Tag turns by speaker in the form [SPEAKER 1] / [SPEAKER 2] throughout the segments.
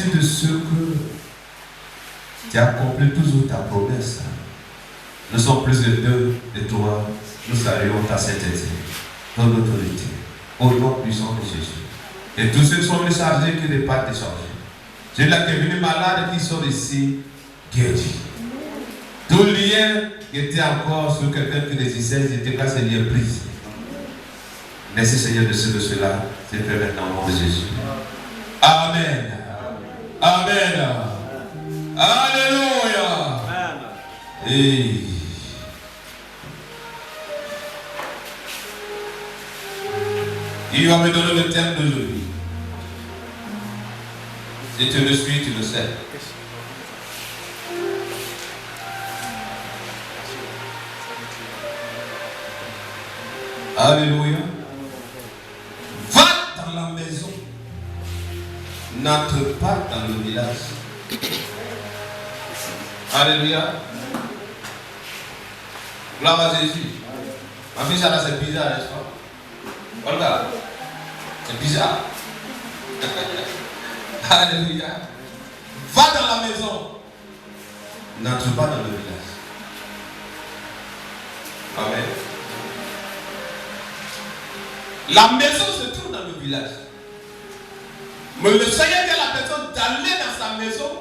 [SPEAKER 1] Merci de ce que tu as accompli toujours ta promesse. Nous sommes plus de deux de toi. Nous saluons ta sainteté, ton autorité, au nom puissant de Jésus. Et tous ceux qui sont venus charger, qui ne pas décharger. J'ai là qui est venu malade, qui sont ici, guéris. Tout lien qui était encore sur quelqu'un qui résistait, c'était quand ce lien brisé. Merci Seigneur de cela. C'est fait maintenant au nom de Jésus. Amen. Amen. Alléluia. Et il va me donner le thème d'aujourd'hui. Si tu le suis, tu le sais. Alléluia. Va dans la maison. N'entre pas dans le village. Alléluia. Gloire à Jésus. Ma fille, ça là, c'est bizarre, n'est-ce pas? Regarde. C'est bizarre. Alléluia. Va dans la maison. N'entre pas dans le village. Amen. La maison se trouve dans le village. Mais le Seigneur dit à la personne d'aller dans sa maison,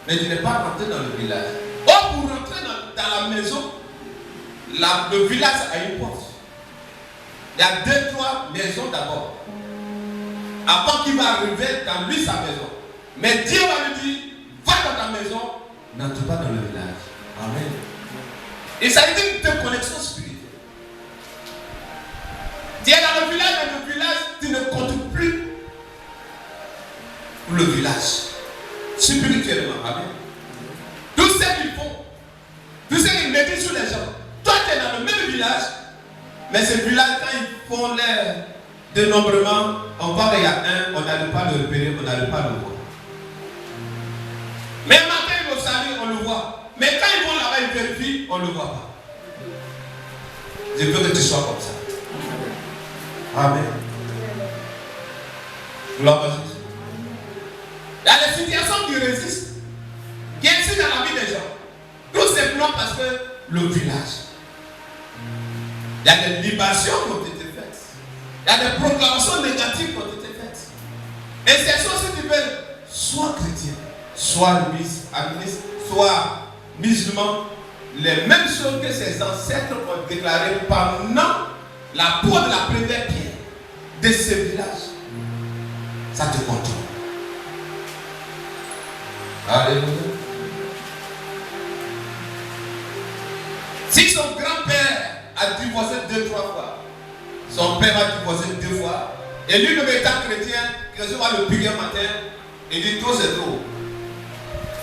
[SPEAKER 1] mais tu n'es pas rentré dans le village. Or, pour rentrer dans la maison, le village a une porte. Il y a 2-3 maisons d'abord. Avant qu'il va arriver dans lui sa maison. Mais Dieu va lui dire, va dans ta maison, n'entre pas dans le village. Amen. Il s'agit d'une connexion spirituelle. Tu es dans le village, tu ne comptes plus pour le village. Spirituellement. Amen. Tout ce qu'ils font, tout ce qu'ils mettent sur les gens. Toi, tu es dans le même village, mais ce village, quand ils font leur dénombrement, on voit qu'il y a un, on n'arrive pas à le repérer, on n'arrive pas à le voir. Mais matin, ils vont saluer, on le voit. Mais quand ils vont là-bas, ils vérifient, on ne le voit pas. Je veux que tu sois comme ça. Amen. Gloire à Jésus. Il y a des situations qui résistent, qui existent dans la vie des gens. Tout simplement parce que le village. Il y a des libations qui ont été faites. Il y a des proclamations négatives qui ont été faites. Et c'est ça, si tu veux, soit chrétien, soit administre, soit musulman, les mêmes choses que ses ancêtres ont déclarées pendant la peau de la première pierre de ce village. Ça te contrôle. Alléluia. Si son grand-père a divorcé 2-3 fois, son père a divorcé 2 fois, et lui, le étant chrétien, qui reçoit le prier matin, il dit trop c'est trop.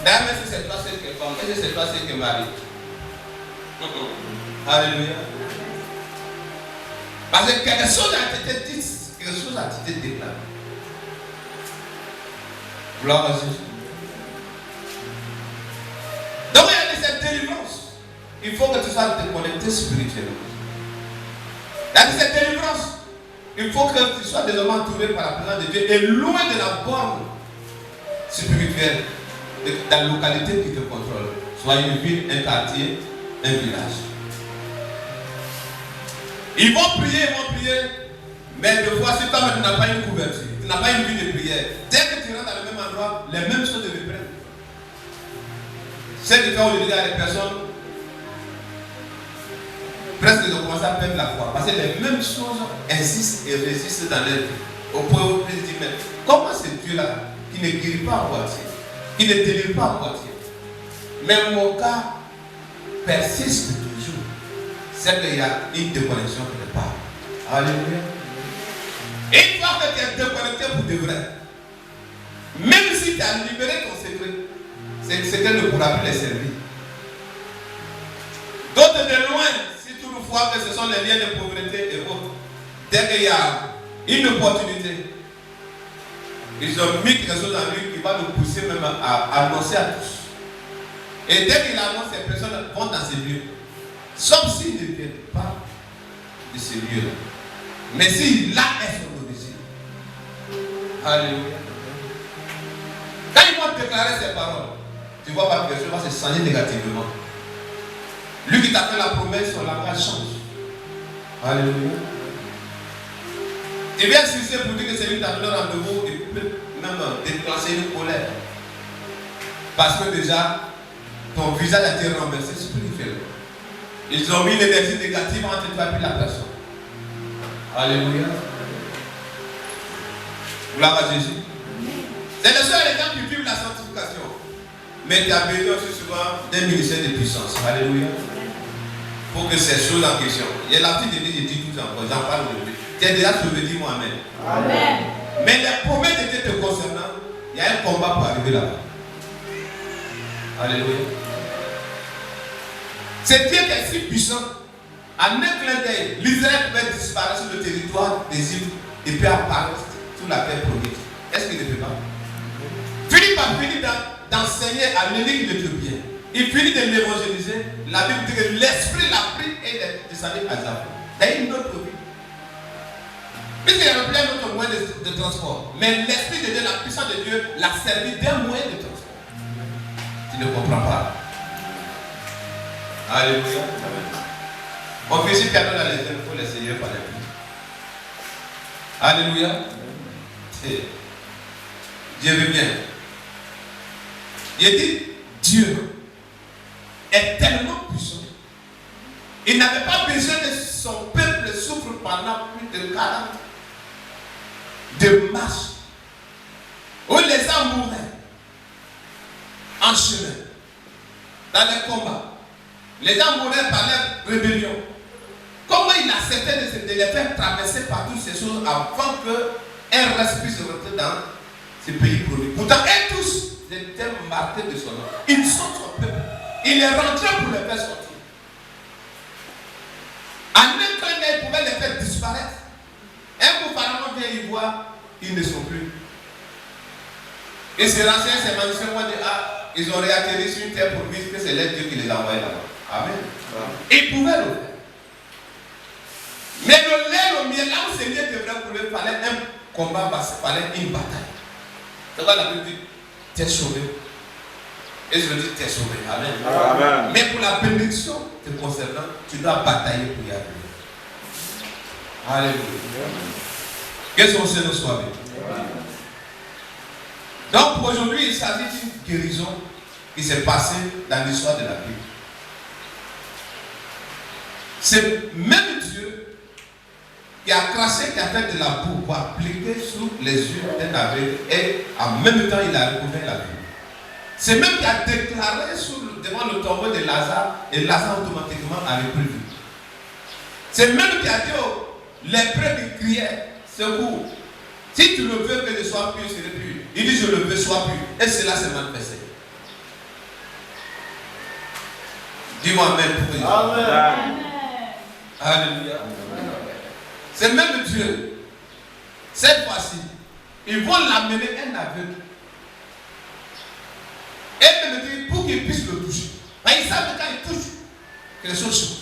[SPEAKER 1] D'ailleurs, même si c'est toi seul qui est femme, même si c'est toi seul qui est mari. Alléluia. Parce que quelque chose a été dit, quelque chose a été déclaré. Gloire à Jésus. Donc il y a cette délivrance. Il faut que tu sois déconnecté spirituellement. Il y a cette délivrance. Il faut que tu sois désormais entouré par la présence de Dieu et loin de la borne spirituelle, de la localité qui te contrôle. Soit une ville, un quartier, un village. Ils vont prier, mais des fois, si toi-même tu n'as pas une couverture, tu n'as pas une vie de prière, dès que tu rentres dans le même endroit, les mêmes choses te reprennent. C'est que quand on dit à des personnes, presque ils ont commencé à perdre la foi, parce que les mêmes choses insistent et résistent dans leur vie. Au point où ils disent, mais comment ce Dieu-là, qui ne guérit pas en moitié, qui ne délivre pas en moitié, mais mon cas persiste toujours, c'est qu'il y a une déconnexion quelque part. Alléluia. Une fois que tu es déconnecté pour de vrai, même si tu as libéré ton secret, ce secret ne pourra plus les servir. D'autres de loin, si tu le vois que ce sont les liens de pauvreté et autres, dès qu'il y a une opportunité, ils ont mis quelque chose en lui qui va nous pousser même à annoncer à tous. Et dès qu'il annonce, ces personnes vont dans ces lieux. Sauf s'ils ne viennent pas de ces lieux-là. Mais si là est son origine. Alléluia. Quand déclarer ces paroles, tu vois pas que quelque chose va se changer négativement. Lui qui t'a fait la promesse, son langage change. Alléluia. Tu viens insister pour dire que c'est lui qui t'a donné rendez-vous et peut même déclencher une colère. Parce que déjà, ton visage a été renversé spirituellement. Ils ont mis l'énergie négative entre toi et la personne. Alléluia. Gloire à Jésus. C'est le seul exemple qui vivent la sanctification. Mais tu as besoin aussi souvent d'un ministère de puissance. Alléluia. Pour que ces choses en question. Il y a la petite église, je dis tout encore, j'en parle aujourd'hui. Tu es déjà sauvé, dis-moi Amen.
[SPEAKER 2] Amen.
[SPEAKER 1] Mais les promesses de Dieu te concernant, il y a un combat pour arriver là-bas. Alléluia. C'est Dieu qui est si puissant. En un clin d'œil, l'Israël pouvait disparaître sur le territoire des îles et puis apparaître sous la terre promise. Est-ce qu'il ne peut pas? Philippe a fini d'enseigner à l'énigme éthiopien. Il finit de l'évangéliser. La Bible dit que l'esprit l'a pris et est descendu à Zaphon. C'est une autre vie. Puisqu'il y a plein d'autres moyens de transport. Mais l'esprit de Dieu, la puissance de Dieu, l'a servi d'un moyen de transport. Tu ne comprends pas. Alléluia. Mon fils qui a donné les ailes, il faut l'essayer par les pieds. Alléluia. Dieu veut bien. Il dit, Dieu est tellement puissant. Il n'avait pas besoin que son peuple souffre pendant plus de 40 ans de marche où les hommes mouraient en chemin, dans les combats. Les gens mouraient par leur rébellion. Comment il acceptait de les faire traverser par toutes ces choses avant qu'un reste puisse rentrer dans ce pays promis? Pourtant, eux tous étaient marqués de son nom. Ils sont son peuple. Il est rentré pour les faire sortir. En un clin d'œil, il pouvait les faire disparaître. Un coup, Pharaon vient y voir, ils ne sont plus. Et ces anciens, ces magiciens vont dire, ah, ils ont réatterri sur une terre pour dire que c'est leur Dieu qui les a envoyés là-bas. Amen. Ils pouvaient le faire. Mais le lait, le miel, là où c'est Dieu devrait couler, il fallait un combat, il fallait une bataille. C'est quoi la Bible dit? Tu es sauvé. Et je veux dire, tu es sauvé. Amen. Amen. Mais pour la bénédiction te concernant, tu dois batailler pour y arriver. Alléluia. Que son Seigneur soit béni. Donc aujourd'hui, il s'agit d'une guérison qui s'est passée dans l'histoire de la Bible. C'est même Dieu qui a craché, qui a fait de la boue pour appliquer sous les yeux d'un aveugle et en même temps il a recouvert la vue. C'est même qui a déclaré devant le tombeau de Lazare et Lazare automatiquement a repris vue. C'est même qui a dit aux lépreux qui criaient, secours, si tu le veux que je sois pur, je serai pur. Il dit je le veux, sois pur. Et cela s'est manifesté. Dis-moi Amen pour que Amen. Alléluia. C'est même Dieu. Cette fois-ci, ils vont l'amener un aveugle. Et me dit pour qu'il puisse le toucher. Ils savent que quand il touche, quelque chose change.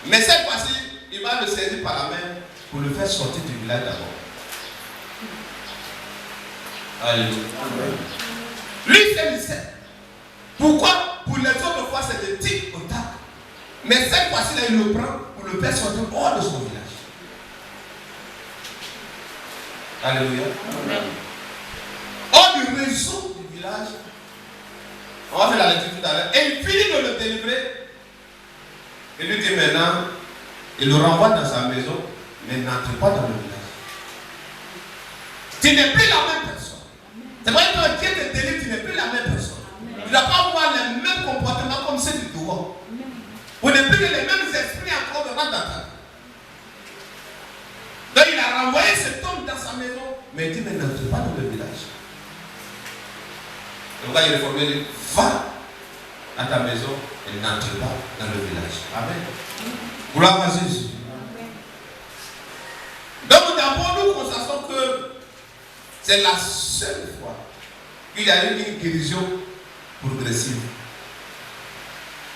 [SPEAKER 1] Mais cette fois-ci, il va le saisir par la main pour le faire sortir du village d'abord. Alléluia. Lui, c'est le sait. Pourquoi? Pour les autres fois, c'est de tic au tac. Mais cette fois-ci, là, il le prend pour le faire sortir hors de son village. Alléluia. Amen. Hors du réseau du village. On va faire la lecture tout à l'heure. Et il finit de le délivrer. Et lui dit maintenant, il le renvoie dans sa maison, mais n'entre pas dans le village. Tu n'es plus la même personne. C'est vrai que Dieu te délivre, tu n'es plus la même personne. Tu ne dois pas avoir les mêmes comportements comme ceux du dehors. Vous n'êtes plus les mêmes esprits encore devant ta table. Donc il a renvoyé cet homme dans sa maison, mais il dit, mais n'entre pas dans le village. Donc il est formé, il dit, va à ta maison et n'entre pas dans le village. Amen. Gloire à Jésus. Donc d'abord nous constatons que c'est la seule fois qu'il y a eu une guérison progressive.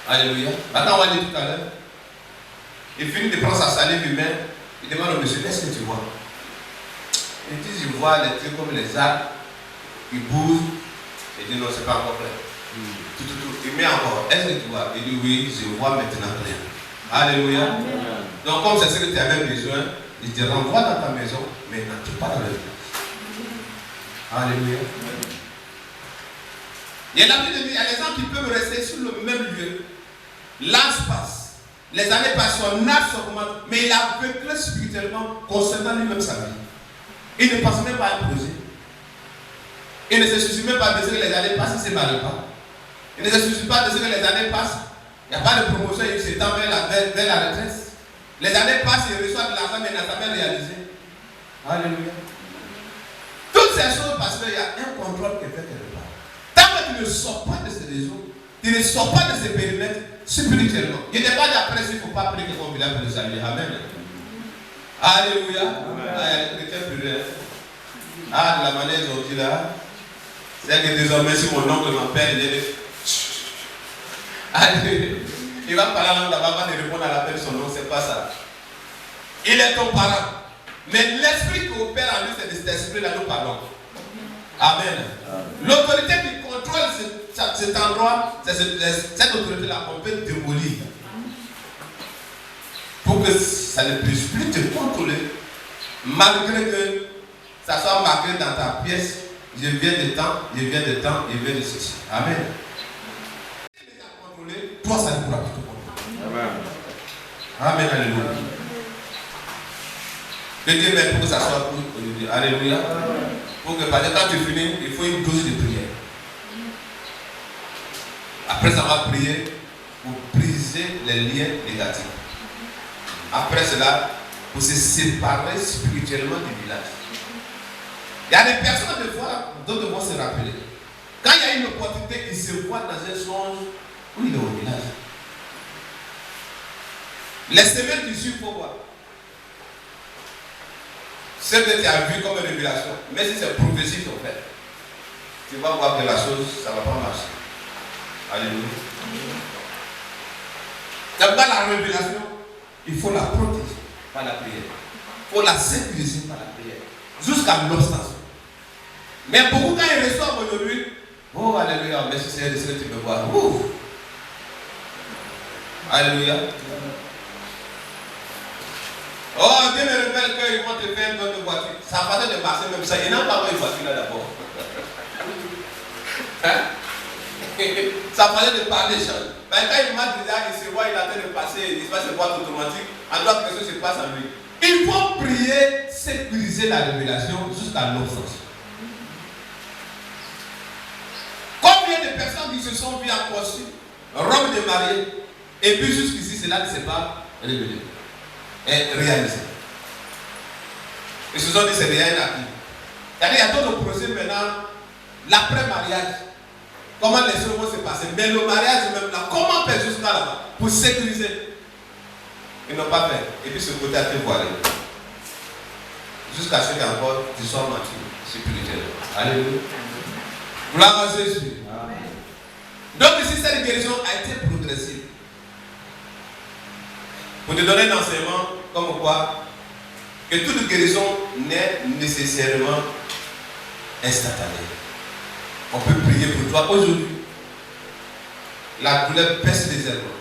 [SPEAKER 1] Alléluia. Maintenant on va lire tout à l'heure. Il finit de prendre sa salive humaine. Il demande au monsieur, qu'est-ce que tu vois? Il dit, je vois les trucs comme les arbres Il bouge. Il dit non, c'est pas encore clair. Tout. Il met encore. Est-ce que tu vois? Il dit oui, je vois maintenant clair. Alléluia. Amen. Donc comme c'est ce que tu avais besoin, il te renvoie dans ta maison, mais n'entre pas dans le village. Alléluia. Il y a des gens qui peuvent rester sur le même lieu. L'âge passe. Les années passent, son âge s'augmente, mais il a vécu spirituellement concernant lui-même sa vie. Il ne pense même pas à un projet. Il ne se soucie même pas de ce que les années passent, il ne se marie pas. Il ne se soucie pas de ce que les années passent. Il n'y a pas de promotion, il s'étend vers la retraite. Les années passent, il reçoit de l'argent, mais il n'a jamais réalisé. Alléluia. Toutes ces choses parce qu'il y a un contrôle qui est fait quelque part. Tant que tu ne sors pas de ces réseaux, tu ne sors pas de ces périmètres spirituellement. Il n'est pas d'après s'il ne faut pas prier ton village pour le saluer. Amen. Alléluia. Les chrétiens pluriels. De la manière dont il a. C'est que désormais, si mon oncle m'appelle, il dit Alléluia. Il va parler en langue là-bas avant de répondre à l'appel de son nom, c'est pas ça. Il est ton parent. Mais l'esprit qui opère en lui, c'est de cet esprit-là, nous parlons. Amen. L'autorité qui contrôle cet endroit, cette autorité-là, on peut démolir. Pour que ça ne puisse plus te contrôler. Malgré que ça soit marqué dans ta pièce, je viens de temps, je viens de temps, je viens de ceci. Amen. Si tu as contrôlé, toi ça ne pourra plus te contrôler. Amen. Amen, alléluia. Que Dieu m'aide pour que ça soit pour aujourd'hui. Alléluia. Pour que quand tu finis, il faut une dose de prière. Après ça va prier pour briser les liens négatifs. Après cela, pour se séparer spirituellement du village. Il y a des personnes des fois, d'autres vont se rappeler. Quand il y a une opportunité, ils se voient dans un songe où il est au village. Les semaines du suivent, il faut voir. Ce que tu as vu comme une révélation, mais si c'est progressif en fait, tu vas voir que la chose, ça ne va pas marcher. Alléluia. C'est pas la révélation, il faut la protéger par la prière. Il faut la sécuriser par la prière. Jusqu'à l'obstination. Mais beaucoup quand ils reçoivent aujourd'hui, oh alléluia, merci Seigneur de ce que tu peux voir. Ouf. Alléluia. Oh, Dieu me révèle qu'ils vont te faire une bonne voiture. Ça va de marcher même ça. Il n'a pas une voiture là d'abord. Hein? Ça fallait de parler choses. Mais quand il m'a dit, il se voit, il a train de passer, il se passe une boîte automatique, en droit que quelque chose se passe en lui. Il faut prier, sécuriser la révélation jusqu'à l'obstination. Combien de personnes qui se sont vues en costume, robe de mariée, et puis jusqu'ici, cela ne s'est pas révélé et réalisé. Ils se sont dit, c'est rien acquis. C'est-à-dire, il y a d'autres projets maintenant, l'après-mariage. Comment les choses vont se passer. Mais le mariage même là, comment faire jusqu'à là-bas pour sécuriser? Ils n'ont pas fait. Et puis ce côté a été voilé. Jusqu'à ce qu'encore tu sois mature, spirituellement. Alléluia. Gloire à Jésus. Amen. Donc ici, cette guérison a été progressive. Pour te donner un enseignement, comme quoi, que toute guérison n'est nécessairement instantanée. On peut prier pour toi aujourd'hui. La douleur pèse légèrement.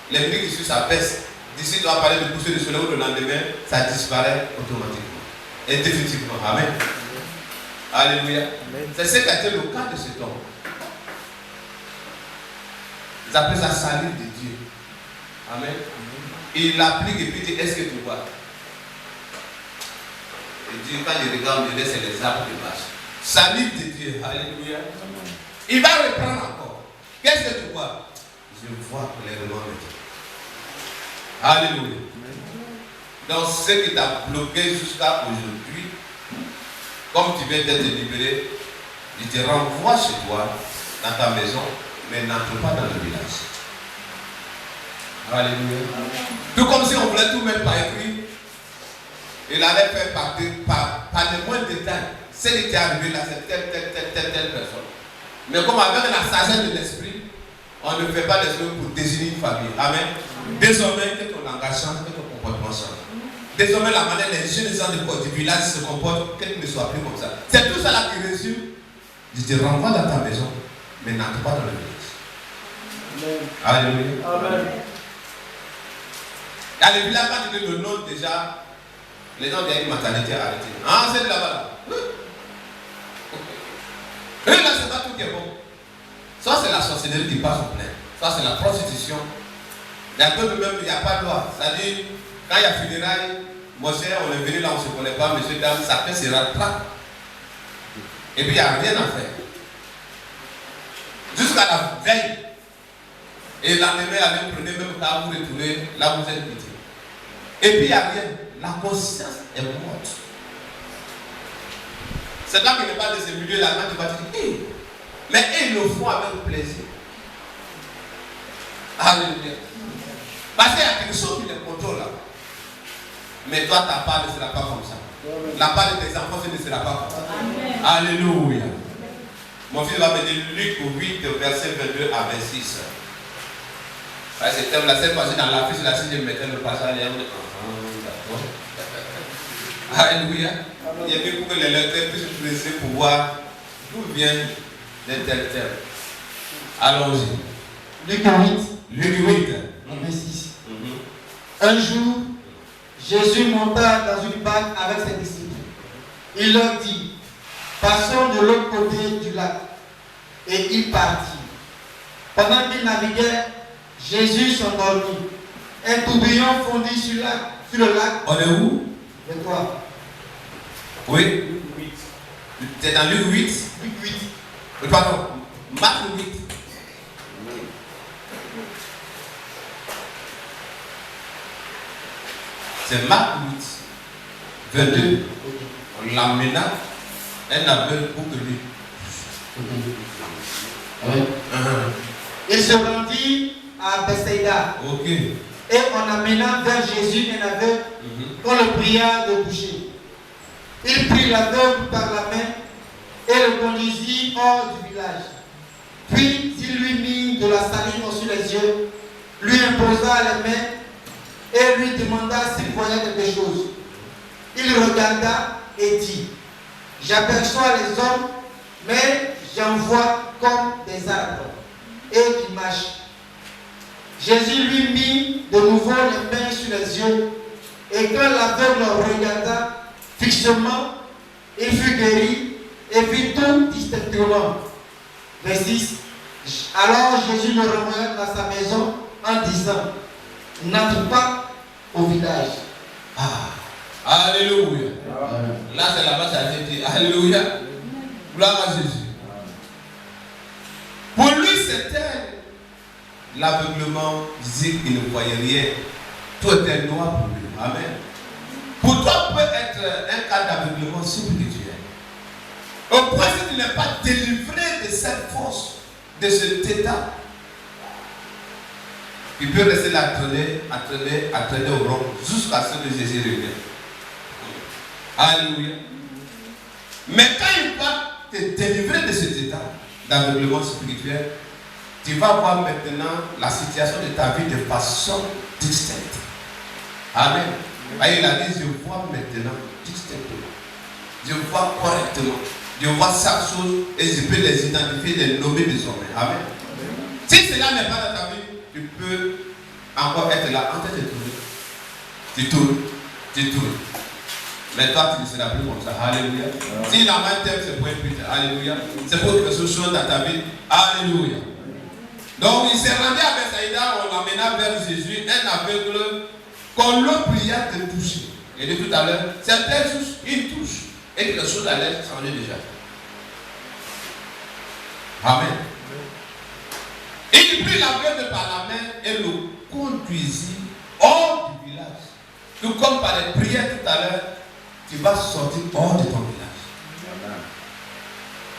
[SPEAKER 1] Les minutes qui suivent, ça pèse. D'ici, tu vas parler de pousser du soleil ou le lendemain, ça disparaît automatiquement. Et définitivement. Amen. Alléluia. C'est ce qui a été le cas de cet homme. Ils appellent ça salive de Dieu. Amen. Il l'applique et puis il dit, est-ce que tu vois? Il dit, quand il regarde, il dit, c'est les arbres qui marchent. Salive de Dieu. Alléluia. Il va reprendre encore. Qu'est-ce que tu vois? Je vois clairement maintenant. Alléluia. Donc ce qui t'a bloqué jusqu'à aujourd'hui, comme tu viens d'être libéré, il te renvoie chez toi, dans ta maison, mais n'entre pas dans le village. Alléluia. Tout comme si on voulait tout mettre par écrit, il allait faire par les moindres détails. Ce qui t'est arrivé là, c'est telle personne. Mais comme avec la sagesse de l'esprit, on ne fait pas les choses pour désigner une famille. Amen. Désormais, que ton langage change, que ton comportement change. Désormais, la manière les jeunes gens du village se comportent, qu'elles ne soient plus comme ça. C'est tout ça là qui résume Je te renvoie dans ta maison, mais n'entre pas dans le village. Alléluia. Amen. Dans le village, quand tu dis le nom déjà, les gens ont une maternité arrêtée. Ah, c'est là-bas. Et là, c'est pas tout qui est bon. Ça, c'est la sorcellerie qui passe au plein. Ça, c'est la prostitution. Dans le peuple même, il n'y a pas de loi. C'est-à-dire, quand il y a funérailles, mon cher, on est venu là, on ne se connaît pas, monsieur, dame, ça fait se rattrape. Et puis, il n'y a rien à faire. Jusqu'à la veille. Et l'année, allez, prenez même quand vous retournez, là vous êtes quitté. Et puis, il n'y a rien. La conscience est morte. C'est là qu'il n'est pas de ce milieu-là, quand tu vas te dire, mais ils le font avec plaisir. Alléluia. Parce qu'il y a quelque chose qui les contrôle là. Mais toi, ta part ne sera pas comme ça. La part de tes enfants, ce ne sera pas comme ça. Alléluia. Mon fils va me dire Luc 8, verset 22 à 26. C'était la seule fois dans la fiche, là, si je mettais le passage, alléluia. Il y a mieux pour que les lecteurs puissent plaisir pour voir d'où vient les tel. Allons-y.
[SPEAKER 2] Luc 8.
[SPEAKER 1] Luc 8.
[SPEAKER 2] Verset 6. Un jour, Jésus monta dans une barque avec ses disciples. Il leur dit, passons de l'autre côté du lac. Et il partit. Pendant qu'il naviguait, Jésus s'endormit. Un tourbillon fondit sur le lac.
[SPEAKER 1] On est où?
[SPEAKER 2] Et toi?
[SPEAKER 1] Oui. C'est dans Luc 8.
[SPEAKER 2] Luc 8.
[SPEAKER 1] Pardon. Marc 8. C'est Marc 8. 22. On l'amena un aveugle pour que lui.
[SPEAKER 2] Il se rendit à Bethsaïda.
[SPEAKER 1] Ok.
[SPEAKER 2] Et on amena vers Jésus un aveugle qu'on le pria de bouger. Il prit l'aveugle par la main et le conduisit hors du village. Puis il lui mit de la salive sur les yeux, lui imposa les mains et lui demanda s'il voyait quelque chose. Il regarda et dit, j'aperçois les hommes, mais j'en vois comme des arbres et qui marchent. Jésus lui mit de nouveau les mains sur les yeux, et quand l'aveugle le regarda fixement, il fut guéri et vit tout distinctement. Verset 6. Alors Jésus le renvoya dans sa maison en disant, n'entre pas au village.
[SPEAKER 1] Alléluia. Là, c'est la base à dire alléluia. Gloire à Jésus. Pour lui, c'était l'aveuglement, disait qu'il ne voyait rien. Tout était noir pour lui. Amen. Pour toi, peut être un cas d'aveuglement spirituel. Au point que tu n'es pas délivré de cette force, de cet état, il peut rester là, traîner au rond, jusqu'à ce que Jésus revienne. Alléluia. Mais quand il va te délivrer de cet état d'aveuglement spirituel, tu vas voir maintenant la situation de ta vie de façon distincte. Amen. Et il a dit, je vois maintenant distinctement. Je vois correctement. Je vois chaque chose et je peux les identifier, les nommer désormais. Amen. Si cela n'est pas dans ta vie, tu peux encore être là en train de tourner. Tu tournes. Mais toi, tu ne seras plus comme ça. Alléluia. Si la main t'aime, c'est pour un but. Alléluia. C'est pour que ce soit dans ta vie. Alléluia. Donc, il s'est rendu à Bethsaïda, on l'emmena vers Jésus, un aveugle, qu'on le pria de toucher. Et de tout à l'heure, certains touchent, ils touchent. Et que les choses allaient changer déjà. Amen. Et il prit l'aveugle par la main et le conduisit hors du village. Tout comme par les prières tout à l'heure, tu vas sortir hors de ton village. Amen.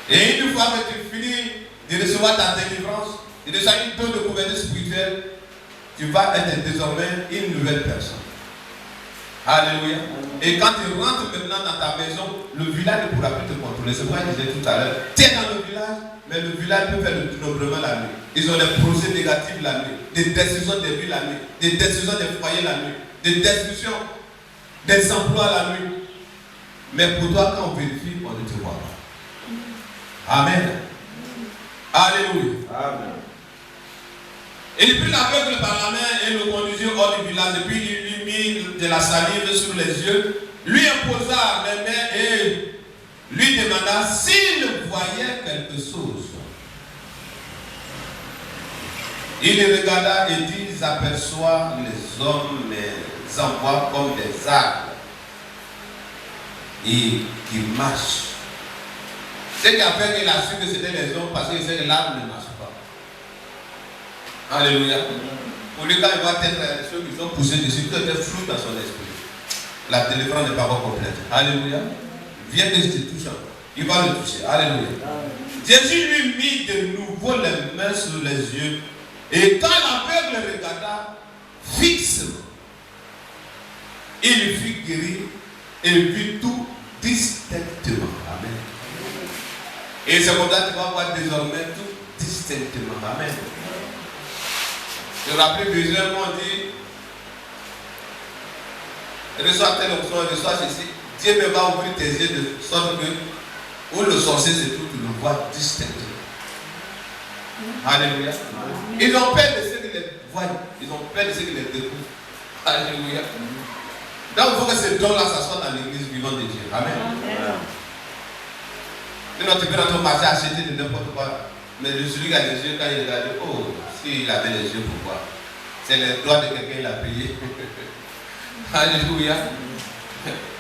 [SPEAKER 1] Et une fois que tu finis de recevoir ta délivrance, de recevoir une dose de couverture spirituelle, tu vas être désormais une nouvelle personne. Alléluia. Et quand tu rentres maintenant dans ta maison, le village ne pourra plus te contrôler. C'est pourquoi je disais tout à l'heure, tu es dans le village, mais le village peut faire le dénombrement la nuit. Ils ont des projets négatifs la nuit, des décisions des vies la nuit, des décisions des foyers la nuit, des destructions des emplois la nuit. Mais pour toi, quand on vérifie, on ne te voit pas. Amen. Alléluia.
[SPEAKER 3] Amen.
[SPEAKER 1] Il prit l'aveugle par la main et le conduisit hors du village. Et puis il lui mit de la salive sur les yeux, lui imposa les mains et lui demanda s'il voyait quelque chose. Il regarda et dit, ils aperçoivent les hommes, les envoient comme des arbres et qui marchent. Ce qui a fait qu'il a su que c'était les hommes parce qu'il sait que l'arbre ne marche pas. Alléluia. Pour lui, quand il voit peut-être ceux qui sont poussés dessus, tout est flou dans son esprit. La délivrance n'est pas encore complète. Alléluia. Viens que je te touche encore. Il va le toucher. Alléluia. Jésus lui mit de nouveau les mains sur les yeux. Et quand l'aveugle regarda fixement, il fut guéri et vit tout distinctement. Amen. Et c'est comme ça que tu vas voir désormais tout distinctement. Amen. Je me rappelle plusieurs m'ont dit, reçois telle option, reçois ceci. Dieu me va ouvrir tes yeux de sorte que, où le sorcier c'est tout, tu le vois distinctement. Alléluia. Ils ont peur de ce qu'ils les voient. Ils ont peur de ce qu'ils les découvrent. Alléluia. Donc il faut que ce don-là s'assoie dans l'église vivante de Dieu. Amen. Sinon tu peux dans ton marché acheter de n'importe quoi. Mais celui qui a les yeux, quand il regarde, oh, s'il avait les yeux, pourquoi? C'est le droit de quelqu'un, il a payé. Alléluia.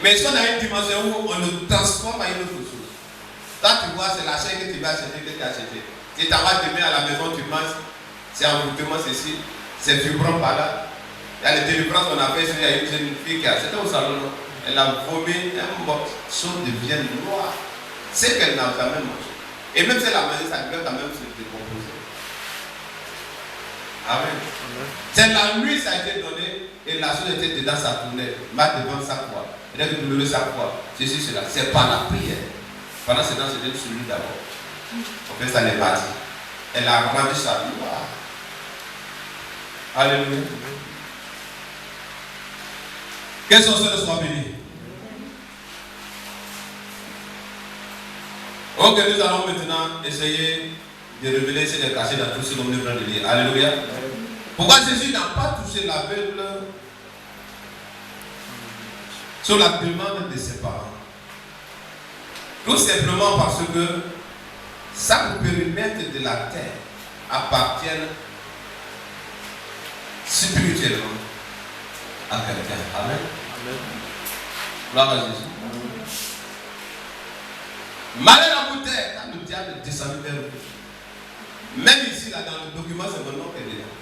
[SPEAKER 1] Mais ils sont dans une dimension où on le transforme à une autre chose. Toi tu vois, c'est la chair que tu vas acheter, que tu as acheté. Si tu vas demain à la maison, tu manges, c'est envoûtement ceci, c'est vibrant par là. Il y a les délivrances qu'on a fait, il y a une jeune fille qui a, c'était au salon, elle a vomi, un morceau de viande noire. C'est qu'elle n'a jamais mangé. Et même si elle a mangé, ça devait quand même se décomposer. Amen. C'est la nuit, ça a été donné, et la chose était dedans, ça tournait, mal devant sa croix. Et dès que tu levais sa croix, ceci, cela, c'est pas la prière. Pendant ce temps, c'était celui d'abord. En fait, ça n'est pas dit. Elle a rendu sa gloire. Alléluia. Quels sont ceux qui soient bénis? Ok, nous allons maintenant essayer de révéler ce qui est caché dans tout ce que nous venons de lire. Alléluia. Pourquoi Jésus n'a pas touché l'aveugle sur la demande de ses parents? Tout simplement parce que chaque périmètre de la terre appartient spirituellement à quelqu'un. Amen. Gloire à Jésus. Malheur à bout terre, quand le diable est descendu vers nous. Même ici, là, dans le document, c'est mon nom qui est dedans.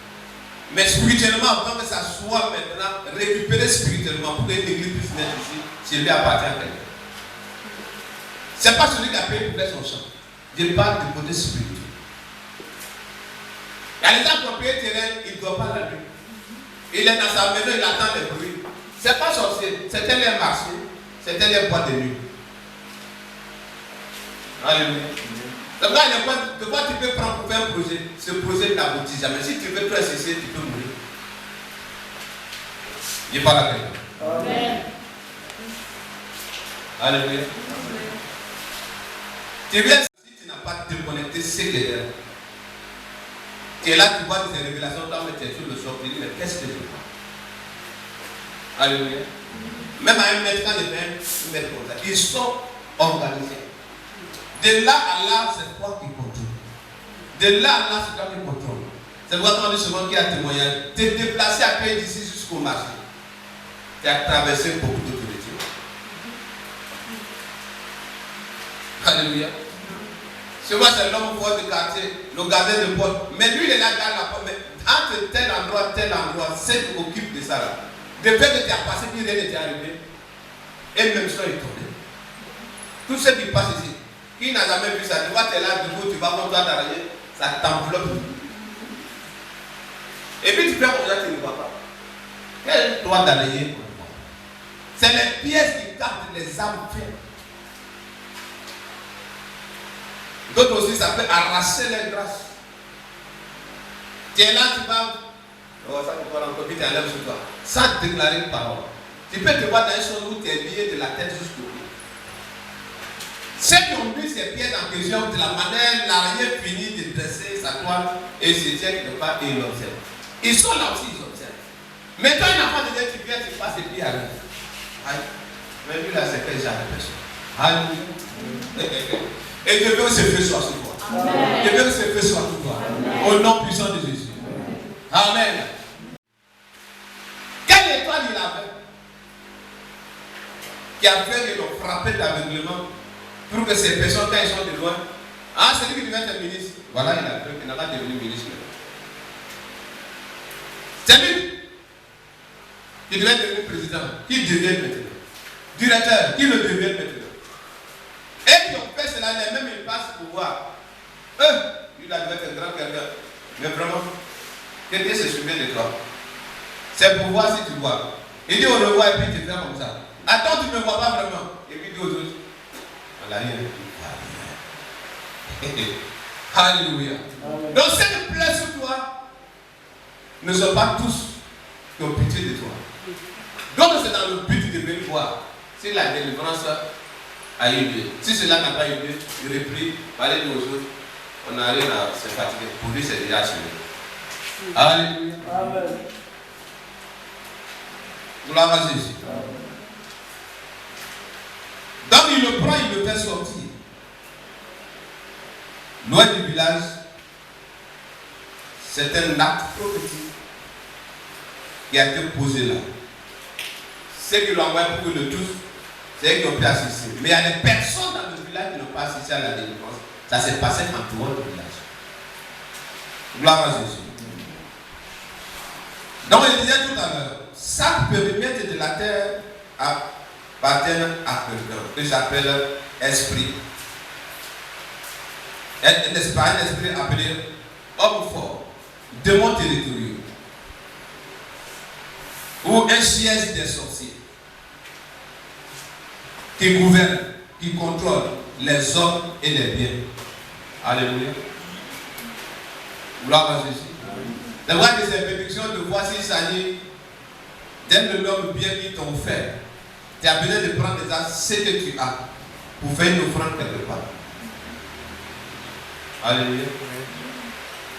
[SPEAKER 1] Mais spirituellement, avant que ça soit maintenant récupéré spirituellement pour que l'église puisse naître ici, c'est lui appartient à quelqu'un. Ce n'est pas celui qui a payé pour faire son champ. Je parle du côté spirituel. Il y a les gens propriétaires, il ne doit pas la nuit. Il est dans sa maison, il attend les bruits. Ce n'est pas sorcier, c'était les marchés, c'était les boîtes de nuit. Alléluia. Donc, de quoi tu peux prendre pour faire un projet? Ce projet n'aboutit jamais. Si tu veux tout associer, tu peux mourir. Je parle à quelqu'un. Amen. Alléluia. Tu viens, si tu n'as pas déconnecté ce qui est là. Tu es là, tu vois des révélations, tu es sur le choc, tu dis, mais qu'est-ce que je vois? Alléluia. Même à un mètre, quand il fait un mètre comme ça, ils sont organisés. De là à là, c'est toi qui contrôle. De là à là, c'est toi qui contrôle. C'est pourquoi on dit souvent qu'il y a témoignage. Tu es déplacé à pied d'ici jusqu'au marché. Tu as traversé beaucoup d'autres métiers. Alléluia. Souvent, c'est l'homme fort du quartier, le gardien de porte. Mais lui, il est là, garde la porte. Mais entre tel endroit, c'est qui occupe de ça là. Depuis que tu as passé, puis rien n'était arrivé. Et même ça, il tourne. Tout ce qui passe ici. Qui n'a jamais vu ça? Tu vois, tu es là debout, tu vas voir toi d'arrière, ça t'enveloppe. Et puis tu fais comme ça, tu ne vois pas. Quel toi d'arrière? C'est les pièces qui captent les âmes faibles. D'autres aussi, ça peut arracher les grâces. Tu es là, tu vas. Oh, ça tu vois encore, puis tu enlèves sur toi. Sans déclarer une parole. Tu peux te voir dans une chose où tu es lié de la tête jusqu'au pied. Ceux qui ont mis ces pièces en question, de la manière, l'arrière finit de dresser sa toile et se tient quelque part et il observe. Ils sont là aussi, ils observent. Mais quand un enfant de Dieu, tu viens, tu passes et puis il arrive. Mais lui là, c'est quel genre de personne? Alléluia. Et Dieu veut que ce feu soit sur toi. Dieu veut que ce feu soit sur toi. Au nom puissant de Jésus. Amen. Quelle étoile il avait qui a fait qu'ils l'ont frappé d'aveuglement pour que ces personnes, quand ils sont de loin, celui qui devait être ministre, voilà, il n'a pas devenu ministre. C'est lui qui devait devenir président, qui devient maintenant. Directeur, qui le devient maintenant. Et qui ont fait cela, les mêmes ils passent pour voir. Lui, il a devait être un grand quelqu'un. Mais vraiment, quelqu'un se souvient de toi. C'est pour voir si tu vois. Il dit au revoir et puis tu fais comme ça. Attends, tu ne me vois pas vraiment. Et puis il dit aux autres, on l'a rien. Alléluia. Donc, cette plaie sur toi ne sont pas tous qui ont pitié de toi. Donc, c'est dans le but de venir voir si la délivrance a eu lieu. Si cela n'a pas eu lieu, il reprit, parler aux autres. On arrive à se fatiguer. Pour lui, c'est déjà achevé. Alléluia. Amen. Gloire à Jésus. Donc il le prend, il le fait sortir. Loin du village, c'est un acte prophétique qui a été posé là. Ceux qui l'ont envoyé pour que le tous, c'est eux qui ont pu assister. Mais il y a des personnes dans le village qui n'ont pas assisté à la délivrance. Ça s'est passé en dehors du village. Gloire à Jésus. Donc il disait tout à l'heure, chaque périmètre de la terre appartient à quelqu'un que j'appelle esprit. Un esprit appelé homme fort, démon territorial, ou un siège des sorciers qui gouverne, qui contrôle les hommes et les biens. Alléluia. Gloire à Jésus. C'est vrai que c'est bénédiction de voir s'il s'agit d'un de l'homme bien qui t'ont fait. Tu as besoin de prendre déjà ce que tu as pour faire une offrande quelque part. Alléluia.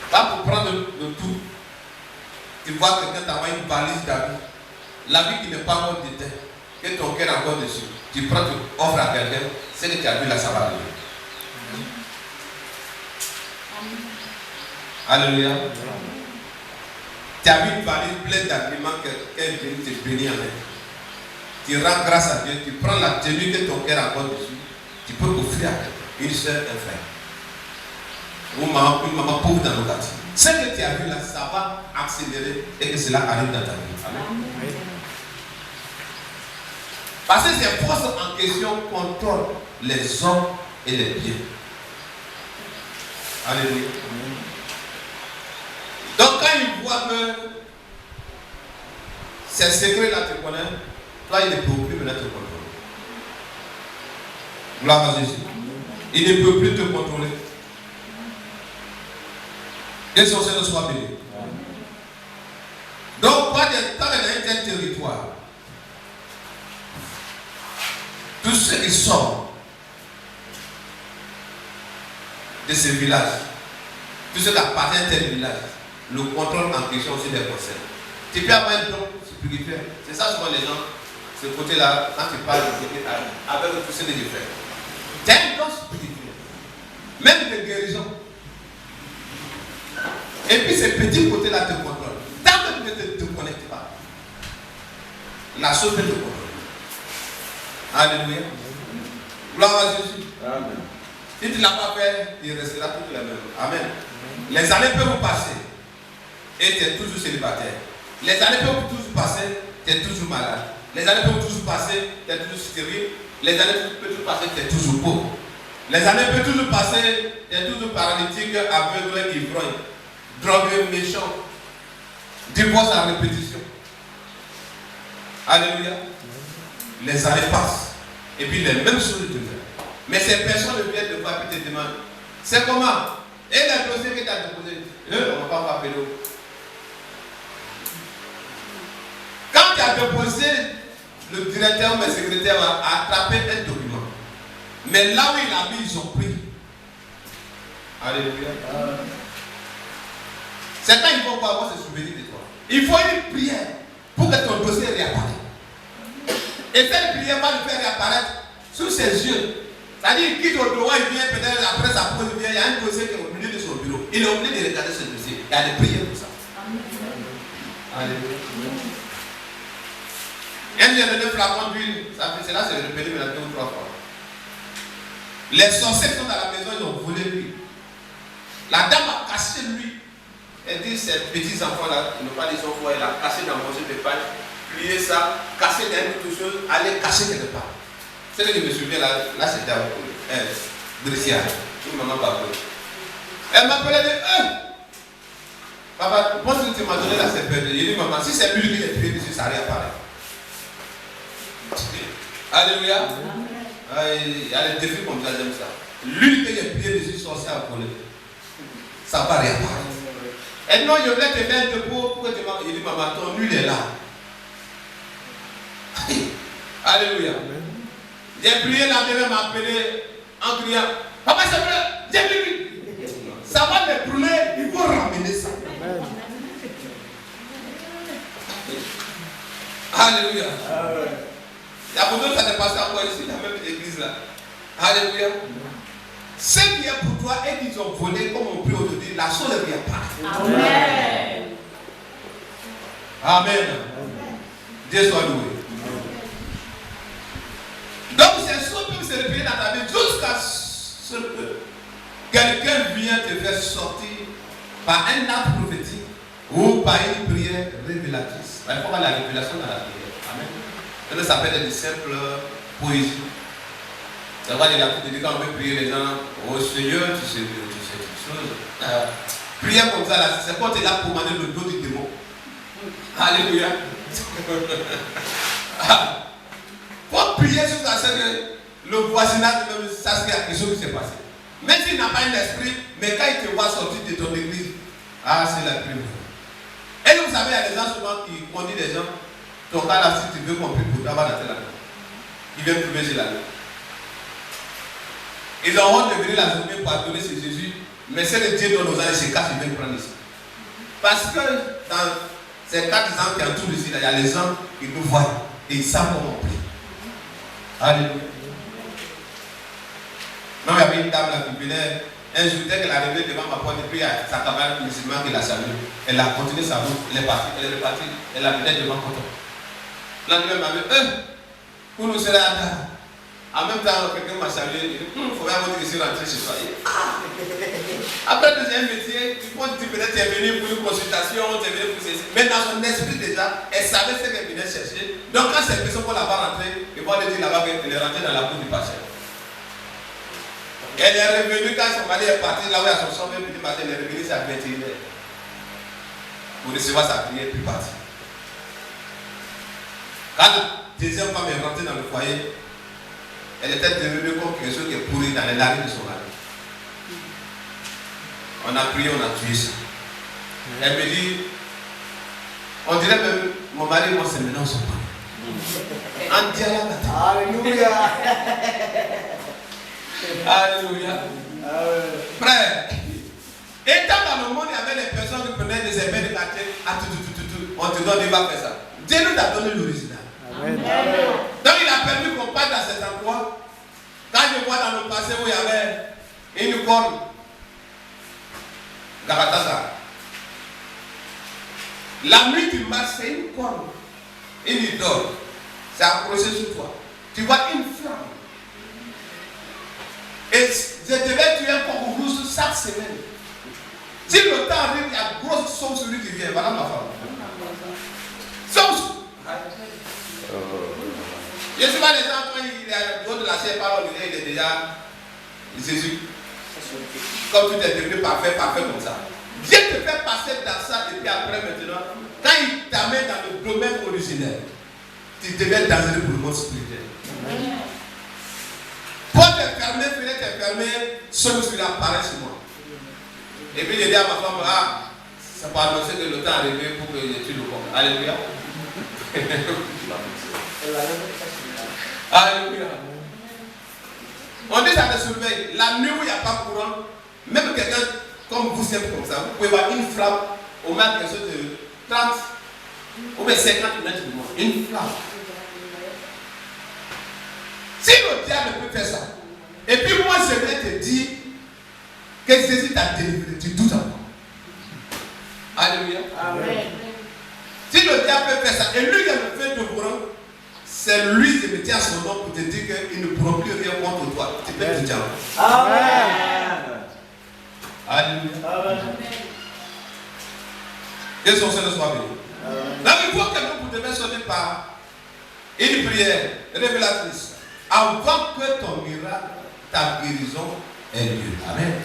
[SPEAKER 1] Pas pour prendre le tout. Tu vois quelqu'un t'envoie une valise d'avis. La vie qui n'est pas morte de terre, que ton cœur est encore dessus. Tu prends, tu offres à quelqu'un, ce que tu as vu là, ça va arriver. Alléluia. Tu as vu une valise pleine d'agréments qu'un Dieu te bénit avec. Tu rends grâce à Dieu, tu prends la tenue que ton cœur a encore dessus, tu peux offrir à quelqu'un, une soeur, un frère. Ou une maman pauvre dans le quartier. Ce que tu as vu là, ça va accélérer et que cela arrive dans ta vie. Amen. Parce que ces forces en question contrôlent les hommes et les biens. Alléluia. Donc quand ils voient que ces secrets-là te connaissent, toi il ne peut plus venir te contrôler. Gloire à Jésus. Il ne peut plus te contrôler. Que son Seigneur soit béni. Donc, quand il y a un territoire, tous ceux qui sortent de ce village, tous ceux qui appartiennent à tel village, le contrôle en question aussi des concerne. Tu peux avoir un don spirituel. C'est ça souvent les gens, ce côté-là, quand tu parles de côté avec tous ceux que tu fais. Tu as un don spirituel, même de guérison. Et puis ces petits côtés-là te contrôlent. Tant que tu ne te connectes pas, la chose peut te contrôler. Alléluia. Gloire à Jésus. Amen. Si tu ne l'as pas fait, il restera toute la même. Amen. Les années peuvent passer et tu es toujours célibataire. Les années peuvent toujours passer, tu es toujours malade. Les années peuvent toujours passer, tu es toujours stérile. Les années peuvent toujours passer, tu es toujours pauvre. Les années peuvent toujours passer, tu es toujours paralytique, aveugle, ivrogne, drogué, méchant, divorce à répétition. Alléluia. Les années passent. Et puis les mêmes choses te font. Mais ces personnes viennent te voir et te demandent, c'est comment? Et le dossier que tu as déposé, on ne va pas appeler. Quand tu as déposé, le directeur ou le secrétaire va attraper un document. Mais là où il a mis, ils ont pris. Alléluia. C'est quand ils vont avoir se souvenir de toi. Il faut une prière pour que ton dossier réapparaisse. Et cette prière va le faire réapparaître sous ses yeux. C'est-à-dire qu'il quitte au bureau, il vient peut-être après sa pause, il y a un dossier qui est au milieu de son bureau. Il est obligé de regarder ce dossier. Il y a des prières pour ça. Alléluia. Elle vient de donner flacon d'huile. C'est là, c'est répété maintenant 2 ou 3 fois. Les sorciers sont dans la maison, ils ont volé lui. La dame a caché lui. Elle dit, ces petits enfants-là, ils n'ont pas dit son foi, elle a caché dans mon jeu de paille, plié ça, caché dans quelque chose, aller cacher quelque part. C'est ce que je me souviens là c'était à Brescia, une maman parle. Elle m'appelait, elle dit, papa, pense que tu m'as donné la serpette. J'ai dit, maman, si c'est lui qui est prié dessus, ça réapparaît. Alléluia. Il y a des défis comme ça, j'aime ça. L'huile qui est prié dessus, sorcier à voler. Ça va réapparaître. Et non, je voulais te mettre debout pour que tu m'as. Il dit, maman, ton huile est là. Alléluia. J'ai prié, la dame m'a appelé en criant, papa, c'est vrai, j'ai prié. Ça va me brûler, il faut ramener ça. Alléluia. Il y a beaucoup de ça qui est passé à moi ici, dans la même église là. Alléluia. Ce qui est pour toi et qu'ils ont volé, comme on prie aujourd'hui, la chose ne vient pas. Amen. Amen. Dieu soit loué. Donc ces choses peuvent se répéter dans ta vie jusqu'à ce que quelqu'un vient te faire sortir par un acte prophétique ou par une prière révélatrice. Il faut avoir la révélation dans la prière. Amen. Ça s'appelle des simples poésies. C'est vrai, il a dit quand on veut prier les gens, oh Seigneur, tu sais toutes choses. Prière comme ça, c'est quand tu es là pour demander le dos du démon. Alléluia. Faut prier jusqu'à ce que le voisinage même sache qu'il y a quelque chose qui s'est passé. Même s'il n'a pas un esprit, mais quand il te voit sortir de ton église, c'est la prière. Et vous savez, il y a des gens souvent qui conduisent des gens, ton cas là, si tu veux qu'on prie pour toi, va dans tel endroit. Ils viennent trouver chez la loi. Ils ont honte de venir la journée pour adorer sur Jésus, mais c'est le Dieu dont nos années se cassent, ils viennent prendre ici. Parce que dans ces 4 ans qui entourent ici, il y a les gens qui nous voient et ils savent comment on prie. Alléluia. Non, il y avait une dame là qui venait, un jour, dès qu'elle est arrivée devant ma porte, et puis il y a sa camarade musulmane qui l'a saluée. Elle a continué sa route, elle est repartie, elle a venu devant Coton. L'endemain, elle m'a dit, pour nous serrer à table. En même temps, quelqu'un m'a salué, il dit, il faut bien que je suis rentré chez toi. Après le deuxième métier, tu penses que peut-être tu es venu pour une consultation, tu es venu pour ceci. Mais dans son esprit déjà, elle savait ce qu'elle venait chercher. Donc quand cette personne va la rentrer, il va lui dire là-bas qu'elle est rentrée dans la cour du pasteur. Elle est revenue quand son mari est parti, là où il y a son sommeil, petit matin, elle est revenue, c'est à 21h. Pour recevoir sa prière, puis partir. Quand la deuxième femme est rentrée dans le foyer, elle était devenue comme quelque chose qui est pourri dans les narines de son mari. On a prié, on a tué ça. Elle me dit, on dirait même, mon mari et moi, c'est maintenant son mari. En dialogue.
[SPEAKER 2] Alléluia.
[SPEAKER 1] Alléluia. Frère, étant dans le monde, il y avait des personnes qui prenaient des effets de quartier, on te donne, il va faire ça. Dieu nous a donné l'original. Donc il a permis qu'on parte dans cet endroit. Quand je vois dans le passé où il y avait une corne, Garatasa, la nuit tu marches, c'est une corne, une idole, c'est accroché sur toi. Tu vois une flamme. Et je devais tuer un coq chaque semaine. Si le temps arrive, il y a grosse sauce sur lui qui vient. Voilà ma femme. Sauce. Je sais pas les gens quand il y a d'autres de la chair parole, il est déjà Jésus. Comme tout est devenu parfait comme ça. Dieu te fait passer dans ça et puis après maintenant, quand il t'amène dans le domaine originel, tu deviens dangereux pour le monde spirituel. Porte est fermée, fenêtre est fermée, seul sur apparaît sur moi. Et puis je dis à ma femme, ça peut annoncer que le temps est arrivé pour que je tue le corps. Alléluia. Alléluia. On dit ça te surveille. La nuit où il n'y a pas courant, même quelqu'un comme vous, c'est comme ça, vous pouvez voir une flamme au moins quelque chose de 30 ou bien 50 mètres de moins. Une flamme. Si le diable peut faire ça, et puis moi je vais te dire que Jésus t'a délivré, tu doutes encore. Alléluia. Amen. Si le diable peut faire ça, et lui qui a le fait de courant, c'est lui qui me tient son nom pour te dire qu'il ne pourra plus rien contre toi. Tu peux te dire. Amen. Alléluia. Amen. Que son Seigneur soit béni. Donc il faut que vous devez sonner par une prière révélatrice avant que ton miracle, ta guérison ait lieu. Amen.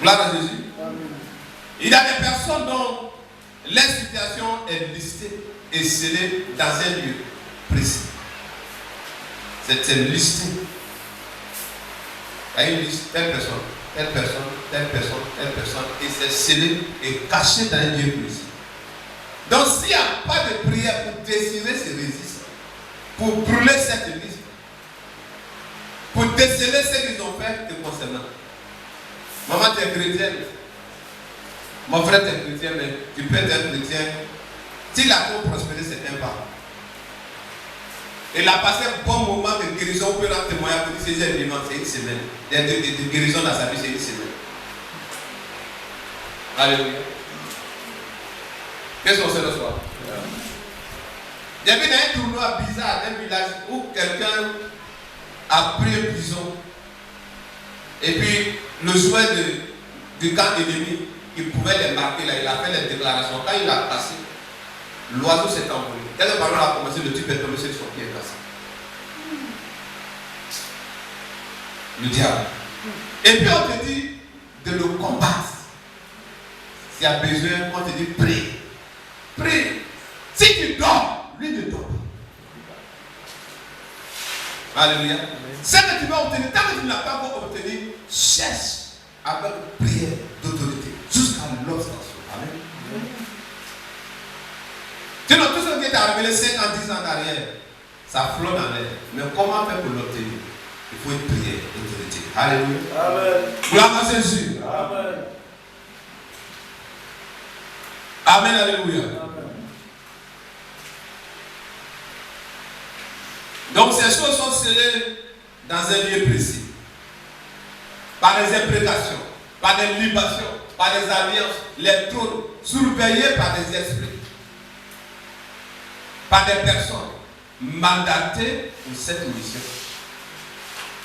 [SPEAKER 1] Gloire à Jésus. Amen. Il y a des personnes dont la situation est listée et scellée dans un lieu précis. C'est listé. Il y a une liste, telle personne, telle personne, telle personne, telle personne, et c'est scellé et caché dans un lieu précis. Donc s'il n'y a pas de prière pour décider ces registres, pour brûler cette liste, pour déceler ce qu'ils ont fait te concernant. Maman, tu es chrétienne. Mon frère, tu es chrétien, mais tu peux être chrétien. S'il a pour prospérer, c'est un pas. Il a passé un bon moment de guérison pour rendre témoignage pour dire c'est vivant, c'est une semaine. Il y a de guérison dans sa vie, c'est une semaine. Alléluia. Qu'est-ce qu'on sait le soir? Il y avait un tournoi bizarre dans un village où quelqu'un a pris un bison. Et puis, le soin du camp ennemi, il pouvait les marquer là, il a fait les déclarations. Quand il a passé, l'oiseau s'est envolé. Quelques paroles a commencé, le type est tombé sur son pied cassé. Le diable. Et puis on te dit de le combattre. S'il y a besoin, on te dit prie. Prie. Si tu dors, lui ne dort pas. Alléluia. Ce que tu vas obtenir, tant que tu n'as pas encore obtenu, cherche avec prière d'autorité jusqu'à l'obtention. Amen. Sinon, tout ce qui est arrivé 5 ans, 10 ans derrière, ça flotte dans l'air. Mais comment faire pour l'obtenir? Il faut une prière d'autorité. Alléluia. Amen. Gloire à Jésus. Amen. Amen. Alléluia. Amen. Donc ces choses sont scellées dans un lieu précis. Par des imprécations, par des libations, par des alliances, les trônes, surveillés par des esprits. Par des personnes mandatées pour cette mission.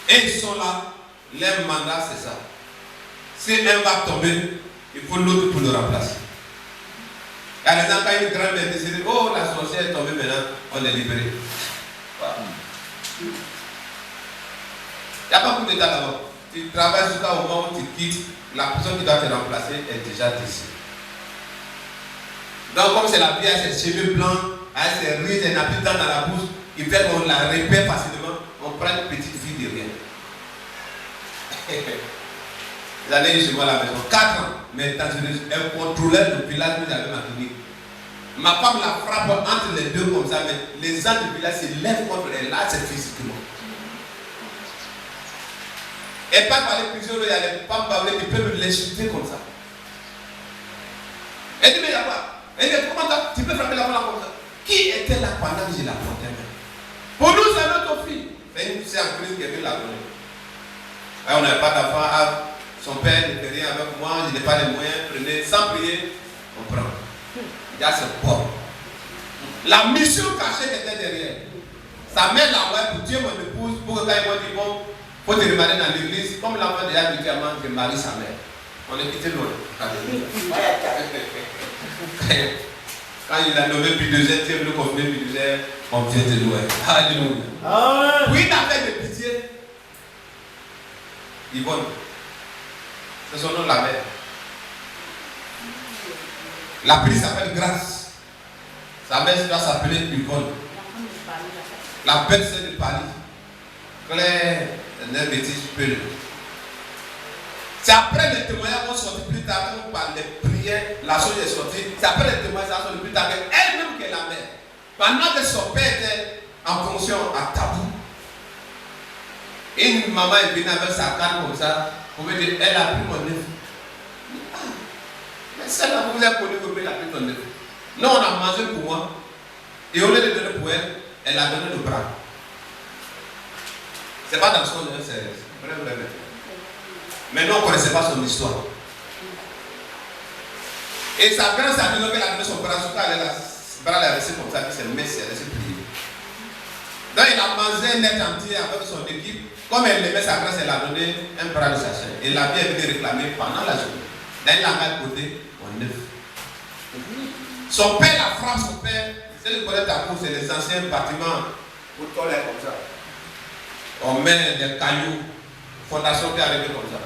[SPEAKER 1] Et ils sont là, leur mandat c'est ça. Si un va tomber, il faut l'autre pour le remplacer. Il y a des gens qui ont une grand-mère qui se dit, oh la sorcière est tombée maintenant, on est libéré. Voilà. Il n'y a pas beaucoup d'état là-bas. Tu travailles jusqu'au moment où tu quittes, la personne qui doit te remplacer est déjà décédée. Donc comme c'est la vie, elle a ses cheveux blancs, elle ses rides, elle n'a plus de dents dans la bouche, il fait qu'on la répète facilement, on prend une petite fille derrière. Vous allez chez moi à la maison, 4 ans, mais elle contrôlait le village où j'avais ma clinique. Ma femme la frappe entre les deux comme ça, mais les gens du village se lèvent contre elle, là c'est physiquement. Et pas par les prisonniers, il y a les femmes bablées qui peuvent l'insulter comme ça. Elle dit, mais il y a quoi? Elle dit, comment ça? Tu peux frapper la femme comme ça? Qui était là pendant que je la portais? Pour nous, c'est notre fille. C'est en crise qui est venue la donner. On n'avait pas d'enfant, son père n'était rien avec moi, je n'ai pas les moyens, prenez, sans prier, on prend. Il y a ce corps. La mission cachée qui était derrière. Sa mère l'a envoyé pour Dieu, mon épouse, pour que quand il m'a dit, bon, il faut te remarrer dans l'église, comme l'enfant déjà habitué à manger, je marie sa mère. On est quitté loin. Quand il a nommé Bulldozer, tu es venu confirmer Bulldozer, on vient de loin. Alléluia. Puis il a fait de pitié. Yvonne. C'est son nom, la mère. La prise s'appelle Grâce. Sa mère doit s'appeler Yvonne. La belle sœur de Paris. Claire, elle bêtise, je peux. C'est après les témoignages qu'on sortit plus tard, quand on parle des prières, la chose est sortie. C'est après les témoignages qu'on sortit plus tard qu'elle-même qui est la mère. Pendant que son père était en fonction à Tabou, Une maman est venue avec sa carte comme ça, pour me dire, elle a pris mon œuf. Ah, mais celle-là, vous avez connu comment elle a pris ton œuf. Non, on a mangé pour moi. Et au lieu de donner pour elle, elle a donné le bras. C'est pas dans son œuf, c'est vrai. Mais nous, on ne connaissait pas son histoire. Et sa grand sa dit qu'elle a donné son bras, surtout elle a le bras l'a laissé comme ça, puis c'est le messie, elle a laissé prier. Donc il a mangé net entier avec son équipe. Comme elle aimait sa grâce, elle a donné un bras de sa chair. Et la vie est venue réclamer pendant la journée. Là, il a mis à côté mon œuf. Son père la frappe, son père, c'est le connaître à cause, c'est les anciens bâtiments pour toler comme ça. On met des cailloux, fondation peut arriver comme ça.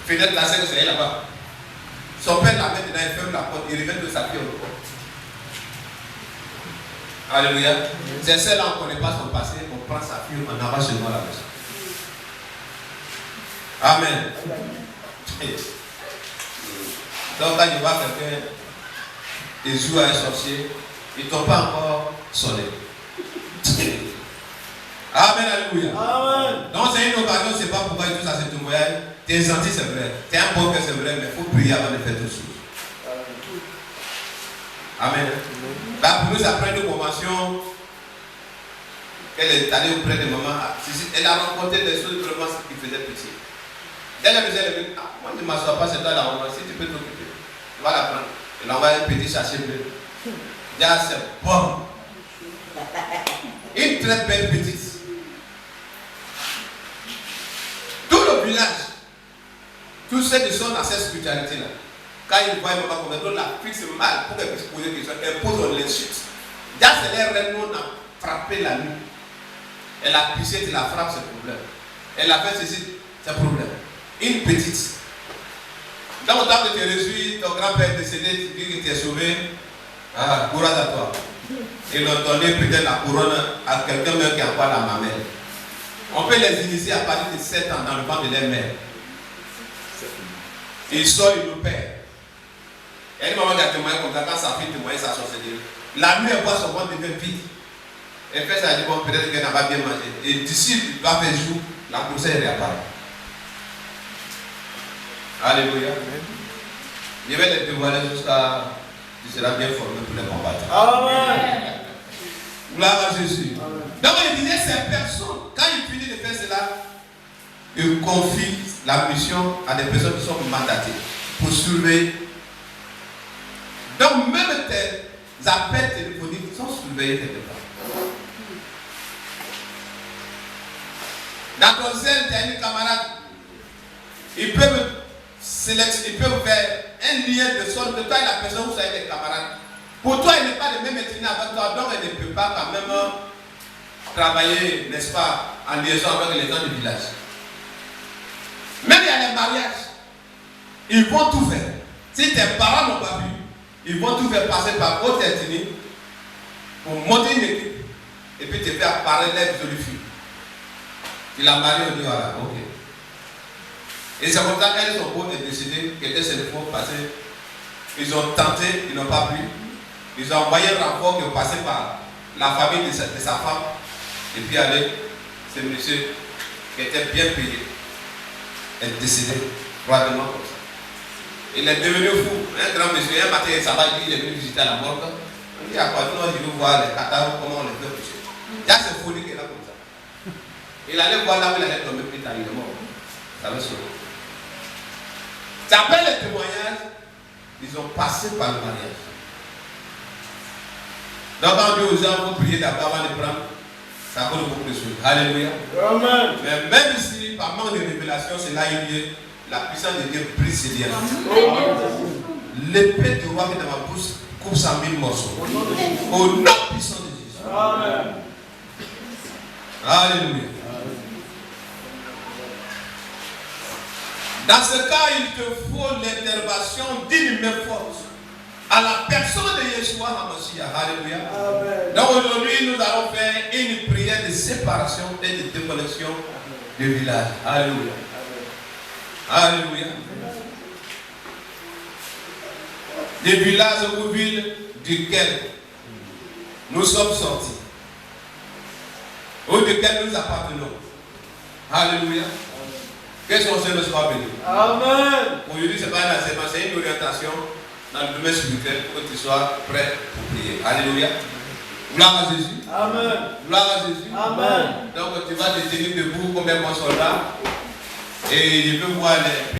[SPEAKER 1] Fenêtre là, c'est là-bas. Son père la met dedans, il ferme la porte, il revient de sa fille au repos. Alléluia. C'est celle-là, on ne connaît pas son passé, on prend sa fille, on avance chez nous à la maison. Amen. Donc quand il voit quelqu'un, il joue à un sorcier, il ne t'ont pas encore sonné. Amen, alléluia. Amen. Donc c'est une occasion, je ne sais pas pourquoi il touche à cette voyage. Tu es gentil, c'est vrai. Tu es un bon cœur, c'est vrai, mais il faut prier avant de faire toutes choses. Amen. Bah, pour nous, ça prend une convention. Elle est allée auprès de maman. Elle a rencontré des choses vraiment qui faisaient pitié. Dès la maison, elle dit, ah, moi je ne m'assois pas, c'est toi la maman. Si tu peux t'occuper, tu vas la prendre. Elle envoie un petit sachet bleu. Déjà, c'est bon. Une très belle petite. Tout le village, tous ceux qui sont dans cette spiritualité-là, quand ils voient maman comme elle, la fixe mal pour qu'elle puisse poser des questions, elle pose l'insulte. Déjà, c'est l'air reine, on a frappé la nuit. Elle a pissé, tu la frappes, c'est problème. Elle a fait ceci, c'est problème. Une petite. Dans le temps que tu réjouis, ton grand-père est décédé, tu dis que tu es sauvé. Ah, courage à toi. Ils ont donné peut-être la couronne à quelqu'un même qui a pas la mamelle. On peut les initier à partir de 7 ans dans le ventre de leur mère. Ils sortent, ils nous perdent. Il y a une maman qui a témoigné comme ça, quand sa fille témoigne sa sorcellerie. La nuit, elle voit son ventre devient vide. Elle fait ça, elle dit bon, peut-être qu'elle n'a pas bien mangé. Et d'ici, il doit faire jour, la grossesse réapparaît. Alléluia. Je vais les dévoiler jusqu'à tu seras bien formé pour les combattre. Amen. Gloire à Jésus. Amen. Donc il disait ces personnes, quand il finit de faire cela, il confie la mission à des personnes qui sont mandatées pour surveiller. Donc même tes appels téléphoniques sont surveillés quelque part. Dans ton zèle, tu as une camarade, ils peuvent faire un lien de sorte que toi et la personne, vous soyez des camarades. Pour toi, il n'est pas le même ethnie avec toi, donc elle ne peut pas quand même travailler, n'est-ce pas, en liaison avec les gens du village. Même il y a les mariages, ils vont tout faire. Si tes parents n'ont pas vu, ils vont tout faire passer par autre ethnie pour monter une équipe et puis te faire apparaître l'aide de l'UFI. Tu l'as marié, on dit voilà, ok. Et c'est comme ça qu'elles sont beaux et décidées qu'elles étaient cette fois passer. Ils ont tenté, ils n'ont pas pu. Ils ont envoyé un rapport qui est passé par la famille de sa femme. Et puis allez, ce monsieur qui était bien payé est décédé, probablement comme ça. Il est devenu fou, un grand monsieur. Un matin, ça va, il est venu visiter à la morgue. On dit à quoi? Non, je veux voir les cadavres, comment on les fait toucher. Là, c'est folie qu'il est là comme ça. Il allait voir là où il allait tomber plus tard, il est mort. Ça va sauver. D'après les témoignages, ils ont passé par le mariage. Donc quand on dit aux gens, vous priez d'abord avant de prendre, ça cause beaucoup de choses. Alléluia. Amen. Mais même si, par manque de révélation, c'est là où la puissance de Dieu brise ses liens. L'épée du roi qui est dans ma bouche coupe 100 000 morceaux. Au nom puissant de Jésus. Amen. Alléluia. Dans ce cas, il te faut l'intervention d'une main forte à la personne de Yeshua HaMashiach. Alléluia. Amen. Donc aujourd'hui, nous allons faire une prière de séparation et de déconnexion du village. Alléluia. Alléluia. Des villages ou villes duquel nous sommes sortis, ou duquel nous appartenons. Alléluia. Que son Seigneur soit béni.
[SPEAKER 2] Amen.
[SPEAKER 1] Aujourd'hui, ce n'est pas un enseignement, c'est une orientation dans le domaine spirituel pour que tu sois prêt pour prier. Alléluia. Gloire à Jésus.
[SPEAKER 2] Amen.
[SPEAKER 1] Gloire à Jésus.
[SPEAKER 2] Amen.
[SPEAKER 1] Donc tu vas te tenir debout comme un bon soldat. Et je veux voir les